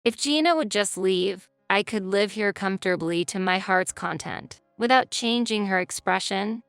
If Gina would just leave, I could live here comfortably to my heart's content, without changing her expression.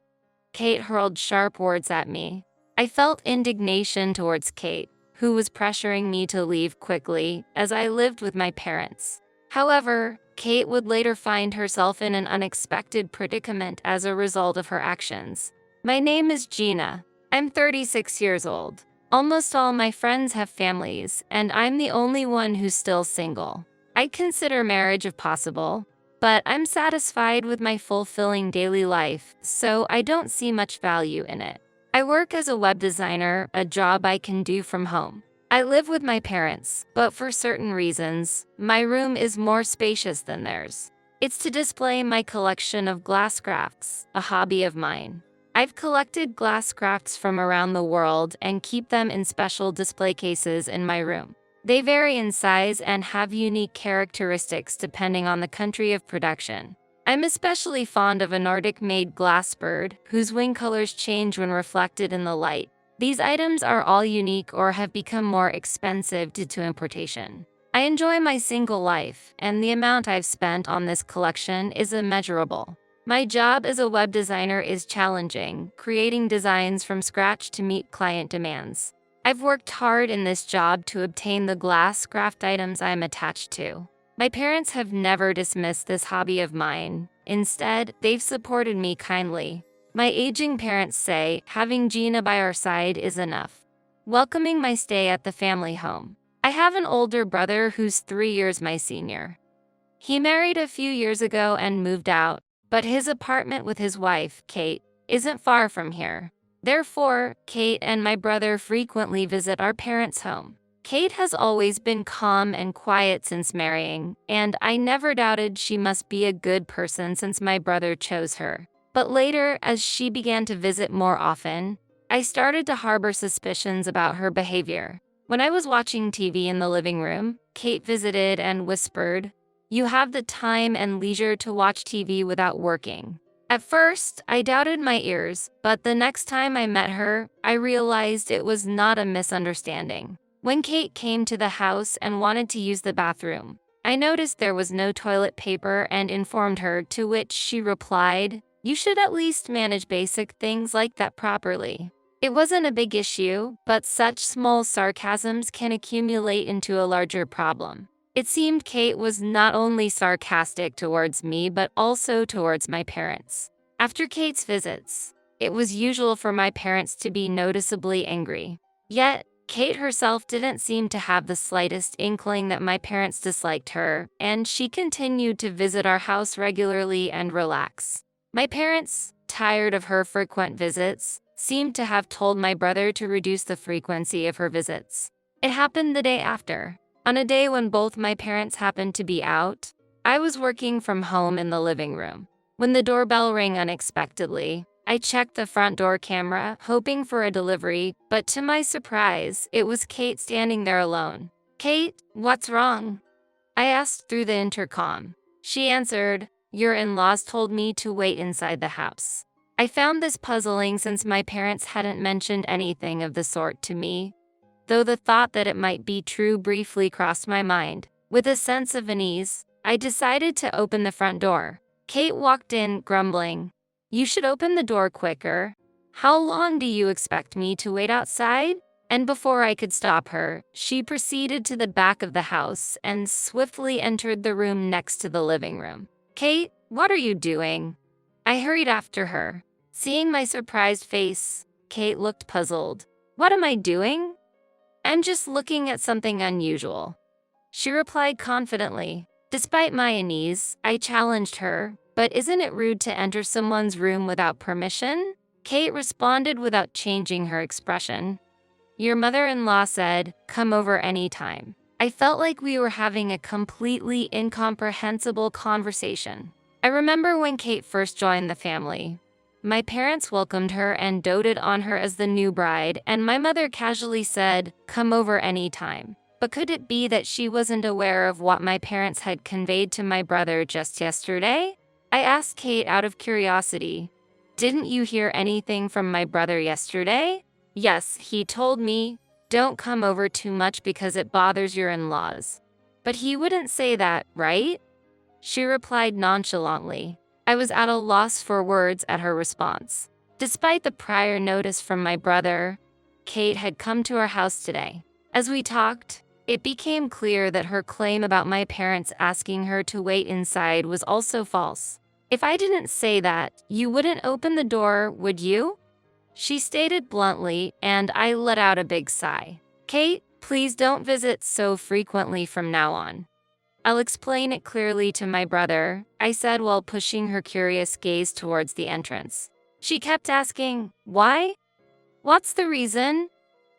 Kate hurled sharp words at me. I felt indignation towards Kate, who was pressuring me to leave quickly as I lived with my parents. However, Kate would later find herself in an unexpected predicament as a result of her actions. My name is Gina. I'm 36 years old. Almost all my friends have families, and I'm the only one who's still single. I consider marriage if possible, but I'm satisfied with my fulfilling daily life, so I don't see much value in it. I work as a web designer, a job I can do from home. I live with my parents, but for certain reasons, my room is more spacious than theirs. It's to display my collection of glass crafts, a hobby of mine. I've collected glass crafts from around the world and keep them in special display cases in my room. They vary in size and have unique characteristics depending on the country of production. I'm especially fond of a Nordic-made glass bird, whose wing colors change when reflected in the light. These items are all unique or have become more expensive due to importation. I enjoy my single life, and the amount I've spent on this collection is immeasurable. My job as a web designer is challenging, creating designs from scratch to meet client demands. I've worked hard in this job to obtain the glass craft items I'm attached to. My parents have never dismissed this hobby of mine. Instead, they've supported me kindly. My aging parents say having Gina by our side is enough. Welcoming my stay at the family home. I have an older brother who's 3 years my senior. He married a few years ago and moved out, but his apartment with his wife, Kate, isn't far from here. Therefore, Kate and my brother frequently visit our parents' home. Kate has always been calm and quiet since marrying, and I never doubted she must be a good person since my brother chose her. But later, as she began to visit more often, I started to harbor suspicions about her behavior. When I was watching TV in the living room, Kate visited and whispered, "You have the time and leisure to watch TV without working." At first, I doubted my ears, but the next time I met her, I realized it was not a misunderstanding. When Kate came to the house and wanted to use the bathroom, I noticed there was no toilet paper and informed her, to which she replied, "You should at least manage basic things like that properly." It wasn't a big issue, but such small sarcasms can accumulate into a larger problem. It seemed Kate was not only sarcastic towards me but also towards my parents. After Kate's visits, it was usual for my parents to be noticeably angry. Yet, Kate herself didn't seem to have the slightest inkling that my parents disliked her, and she continued to visit our house regularly and relax. My parents, tired of her frequent visits, seemed to have told my brother to reduce the frequency of her visits. It happened the day after. On a day when both my parents happened to be out, I was working from home in the living room. When the doorbell rang unexpectedly, I checked the front door camera, hoping for a delivery, but to my surprise, it was Kate standing there alone. "Kate, what's wrong?" I asked through the intercom. She answered, "Your in-laws told me to wait inside the house." I found this puzzling since my parents hadn't mentioned anything of the sort to me, though the thought that it might be true briefly crossed my mind. With a sense of unease, I decided to open the front door. Kate walked in, grumbling, "You should open the door quicker. How long do you expect me to wait outside?" And before I could stop her, she proceeded to the back of the house and swiftly entered the room next to the living room. "Kate, what are you doing?" I hurried after her. Seeing my surprised face, Kate looked puzzled. "What am I doing?" "I'm just looking at something unusual," she replied confidently. Despite my unease, I challenged her, "But isn't it rude to enter someone's room without permission?" Kate responded without changing her expression. "Your mother-in-law said, 'Come over anytime.'" I felt like we were having a completely incomprehensible conversation. I remember when Kate first joined the family. My parents welcomed her and doted on her as the new bride, and my mother casually said, "Come over anytime." But could it be that she wasn't aware of what my parents had conveyed to my brother just yesterday? I asked Kate out of curiosity, "Didn't you hear anything from my brother yesterday?" "Yes, he told me, 'Don't come over too much because it bothers your in-laws.'" But he wouldn't say that, right? She replied nonchalantly. I was at a loss for words at her response. Despite the prior notice from my brother, Kate had come to our house today. As we talked, it became clear that her claim about my parents asking her to wait inside was also false. If I didn't say that, you wouldn't open the door, would you? She stated bluntly, and I let out a big sigh. Kate, please don't visit so frequently from now on. I'll explain it clearly to my brother, I said while pushing her curious gaze towards the entrance. She kept asking, why? What's the reason?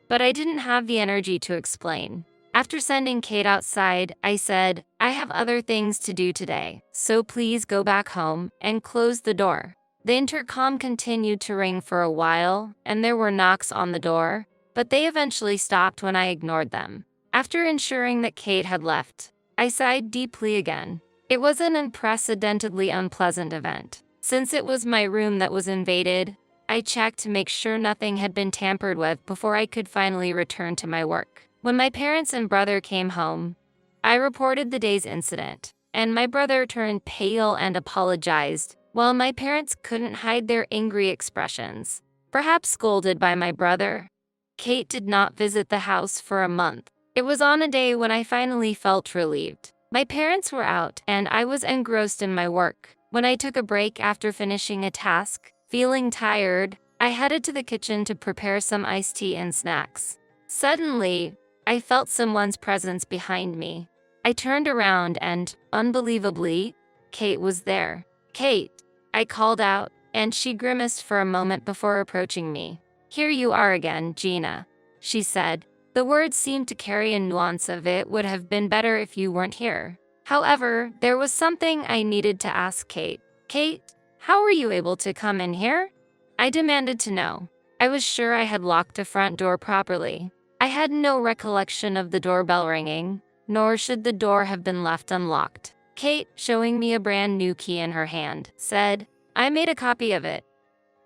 But I didn't have the energy to explain. After sending Kate outside, I said, I have other things to do today, so please go back home and close the door. The intercom continued to ring for a while, and there were knocks on the door, but they eventually stopped when I ignored them. After ensuring that Kate had left, I sighed deeply again. It was an unprecedentedly unpleasant event. Since it was my room that was invaded, I checked to make sure nothing had been tampered with before I could finally return to my work. When my parents and brother came home, I reported the day's incident, and my brother turned pale and apologized, while my parents couldn't hide their angry expressions. Perhaps scolded by my brother, Kate did not visit the house for a month. It was on a day when I finally felt relieved. My parents were out, and I was engrossed in my work. When I took a break after finishing a task, feeling tired, I headed to the kitchen to prepare some iced tea and snacks. Suddenly, I felt someone's presence behind me. I turned around and, unbelievably, Kate was there. Kate, I called out, and she grimaced for a moment before approaching me. Here you are again, Gina, she said. The words seemed to carry a nuance of it would have been better if you weren't here. However, there was something I needed to ask Kate. Kate, how were you able to come in here? I demanded to know. I was sure I had locked the front door properly. I had no recollection of the doorbell ringing, nor should the door have been left unlocked. Kate, showing me a brand new key in her hand, said, I made a copy of it.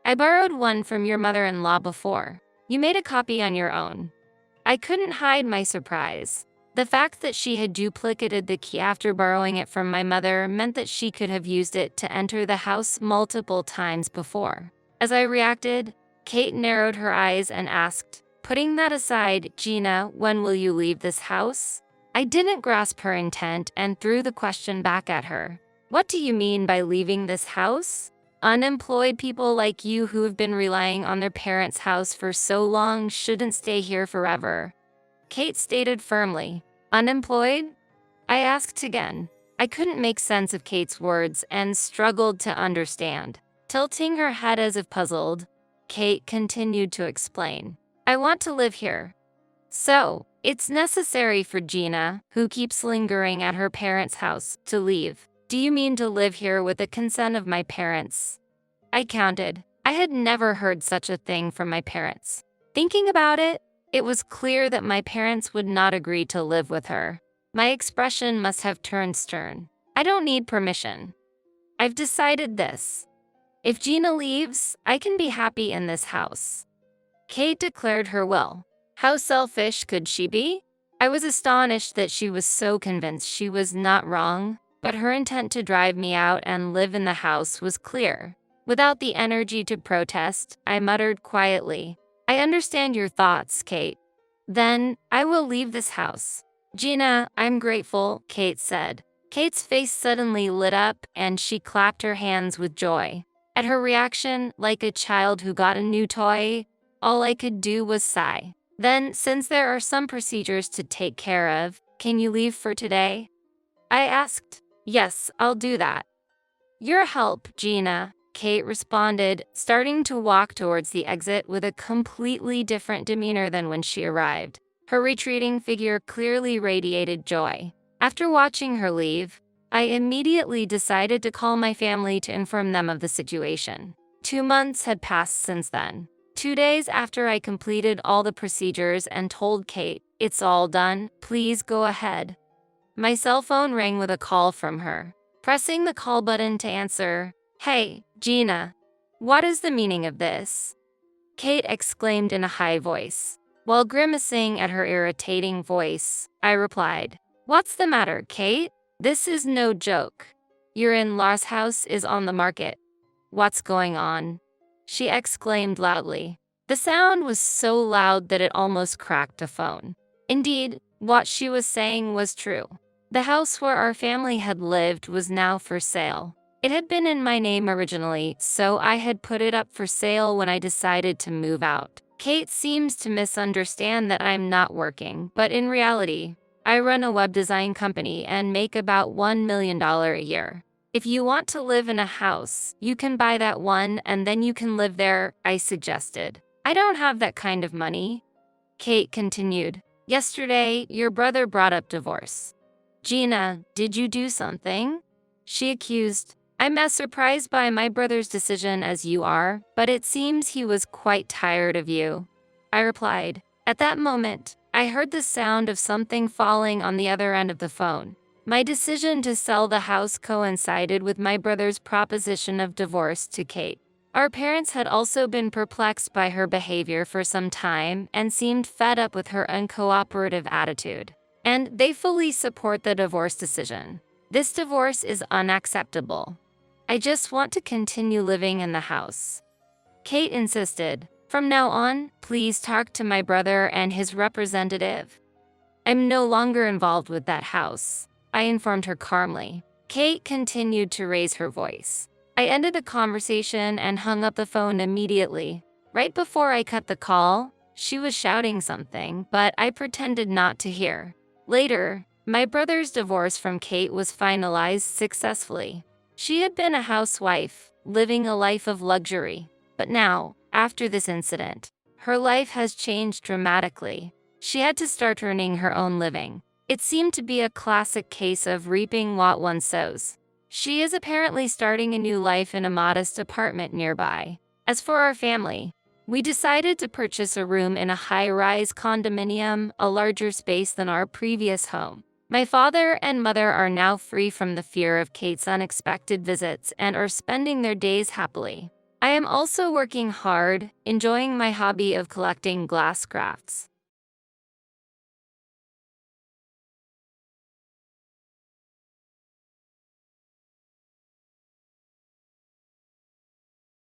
I borrowed one from your mother-in-law before. You made a copy on your own. I couldn't hide my surprise. The fact that she had duplicated the key after borrowing it from my mother meant that she could have used it to enter the house multiple times before. As I reacted, Kate narrowed her eyes and asked, putting that aside, Gina, when will you leave this house? I didn't grasp her intent and threw the question back at her. What do you mean by leaving this house? Unemployed people like you who have been relying on their parents' house for so long shouldn't stay here forever. Kate stated firmly. Unemployed? I asked again. I couldn't make sense of Kate's words and struggled to understand. Tilting her head as if puzzled, Kate continued to explain. I want to live here. So, it's necessary for Gina, who keeps lingering at her parents' house, to leave. Do you mean to live here with the consent of my parents? I counted. I had never heard such a thing from my parents. Thinking about it, it was clear that my parents would not agree to live with her. My expression must have turned stern. I don't need permission. I've decided this. If Gina leaves, I can be happy in this house. Kate declared her will. How selfish could she be? I was astonished that she was so convinced she was not wrong, but her intent to drive me out and live in the house was clear. Without the energy to protest, I muttered quietly, I understand your thoughts, Kate. Then, I will leave this house. Gina, I'm grateful, Kate said. Kate's face suddenly lit up and she clapped her hands with joy. At her reaction, like a child who got a new toy, all I could do was sigh. Then, since there are some procedures to take care of, can you leave for today? I asked. Yes, I'll do that. Your help, Gina, Kate responded, starting to walk towards the exit with a completely different demeanor than when she arrived. Her retreating figure clearly radiated joy. After watching her leave, I immediately decided to call my family to inform them of the situation. 2 months had passed since then. 2 days after I completed all the procedures and told Kate, it's all done, please go ahead. My cell phone rang with a call from her. Pressing the call button to answer, Hey, Gina, what is the meaning of this? Kate exclaimed in a high voice. While grimacing at her irritating voice, I replied, What's the matter, Kate? This is no joke. Your in-law's house is on the market. What's going on? She exclaimed loudly. The sound was so loud that it almost cracked a phone. Indeed, what she was saying was true. The house where our family had lived was now for sale. It had been in my name originally, so I had put it up for sale when I decided to move out. Kate seems to misunderstand that I'm not working, but in reality, I run a web design company and make about $1 million a year. If you want to live in a house, you can buy that one and then you can live there, I suggested. I don't have that kind of money. Kate continued. Yesterday, your brother brought up divorce. Gina, did you do something? She accused. I'm as surprised by my brother's decision as you are, but it seems he was quite tired of you. I replied. At that moment, I heard the sound of something falling on the other end of the phone. My decision to sell the house coincided with my brother's proposition of divorce to Kate. Our parents had also been perplexed by her behavior for some time and seemed fed up with her uncooperative attitude. And they fully support the divorce decision. This divorce is unacceptable. I just want to continue living in the house. Kate insisted. From now on, please talk to my brother and his representative. I'm no longer involved with that house, I informed her calmly. Kate continued to raise her voice. I ended the conversation and hung up the phone immediately. Right before I cut the call, she was shouting something, but I pretended not to hear. Later, my brother's divorce from Kate was finalized successfully. She had been a housewife, living a life of luxury. But now, after this incident, her life has changed dramatically. She had to start earning her own living. It seemed to be a classic case of reaping what one sows. She is apparently starting a new life in a modest apartment nearby. As for our family, we decided to purchase a room in a high-rise condominium, a larger space than our previous home. My father and mother are now free from the fear of Kate's unexpected visits and are spending their days happily. I am also working hard, enjoying my hobby of collecting glass crafts.